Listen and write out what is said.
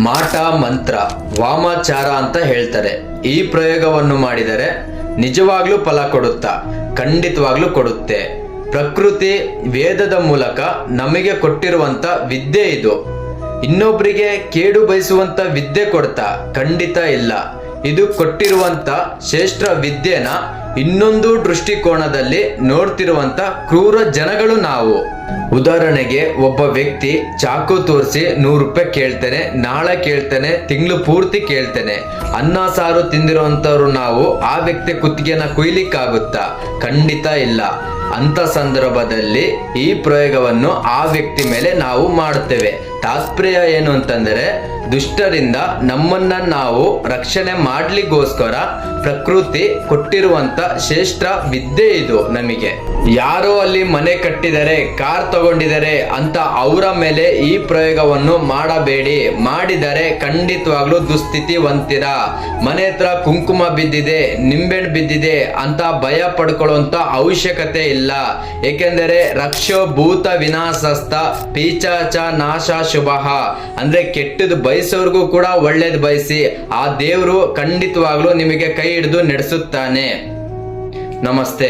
ಮಾಟ ಮಂತ್ರ ವಾಮಾಚಾರ ಅಂತ ಹೇಳ್ತಾರೆ. ಈ ಪ್ರಯೋಗವನ್ನು ಮಾಡಿದರೆ ನಿಜವಾಗ್ಲೂ ಫಲ ಕೊಡುತ್ತಾ? ಖಂಡಿತವಾಗ್ಲೂ ಕೊಡುತ್ತೆ. ಪ್ರಕೃತಿ ವೇದದ ಮೂಲಕ ನಮಗೆ ಕೊಟ್ಟಿರುವಂತ ವಿದ್ಯೆ ಇದು. ಇನ್ನೊಬ್ಬರಿಗೆ ಕೇಡು ಬಯಸುವಂತ ವಿದ್ಯೆ ಕೊಡ್ತಾ? ಖಂಡಿತ ಇಲ್ಲ. ಇದು ಕೊಟ್ಟಿರುವಂತ ಶ್ರೇಷ್ಠ ವಿದ್ಯೆನ ಇನ್ನೊಂದು ದೃಷ್ಟಿಕೋನದಲ್ಲಿ ನೋಡ್ತಿರುವಂತ ಕ್ರೂರ ಜನಗಳು ನಾವು. ಉದಾಹರಣೆಗೆ, ಒಬ್ಬ ವ್ಯಕ್ತಿ ಚಾಕು ತೋರಿಸಿ 100 ರೂಪಾಯಿ ಕೇಳ್ತಾನೆ, ನಾಳೆ ಕೇಳ್ತಾನೆ, ತಿಂಗಳು ಪೂರ್ತಿ ಕೇಳ್ತಾನೆ. ಅನ್ನ ಸಾರು ತಿಂದಿರುವಂತವ್ರು ನಾವು ಆ ವ್ಯಕ್ತಿ ಕುತ್ತಿಗೆನ ಕುಯ್ಲಿಕ್ಕಾಗುತ್ತಾ? ಖಂಡಿತ ಇಲ್ಲ. ಅಂತ ಸಂದರ್ಭದಲ್ಲಿ ಈ ಪ್ರಯೋಗವನ್ನು ಆ ವ್ಯಕ್ತಿ ಮೇಲೆ ನಾವು ಮಾಡುತ್ತೇವೆ. ತಾತ್ಪರ್ಯ ಏನು ಅಂತಂದರೆ, ದುಷ್ಟರಿಂದ ನಮ್ಮನ್ನ ನಾವು ರಕ್ಷಣೆ ಮಾಡ್ಲಿಕ್ಕೋಸ್ಕರ ಪ್ರಕೃತಿ ಕೊಟ್ಟಿರುವಂತ ಶ್ರೇಷ್ಠ ವಿದ್ಯೆ ಇದು ನಮಗೆ. ಯಾರೋ ಅಲ್ಲಿ ಮನೆ ಕಟ್ಟಿದರೆ, ಕಾರ್ ತಗೊಂಡಿದ್ದಾರೆ ಅಂತ ಅವರ ಮೇಲೆ ಈ ಪ್ರಯೋಗವನ್ನು ಮಾಡಬೇಡಿ. ಮಾಡಿದರೆ ಖಂಡಿತವಾಗ್ಲೂ ದುಸ್ಥಿತಿ ಹೊಂದ್ತೀರ. ಮನೆ ಹತ್ರ ಕುಂಕುಮ ಬಿದ್ದಿದೆ, ನಿಂಬೆಹಣ್ಣು ಬಿದ್ದಿದೆ ಅಂತ ಭಯ ಪಡ್ಕೊಳ್ಳುವಂತ ಅವಶ್ಯಕತೆ ಇಲ್ಲ. ಏಕೆಂದರೆ ರಕ್ಷೋ ಭೂತ ವಿನಾಶಸ್ಥ ಪಿಶಾಚ ನಾಶ ಶುಭಃ ಅಂದ್ರೆ ಕೆಟ್ಟದ್ದು ಬಯಸೋರ್ಗೂ ಕೂಡ ಒಳ್ಳೇದು ಬಯಸಿ, ಆ ದೇವರು ಖಂಡಿತವಾಗ್ಲೂ ನಿಮಗೆ ಕೈ ಹಿಡಿದು ನಡೆಸುತ್ತಾನೆ. ನಮಸ್ತೆ.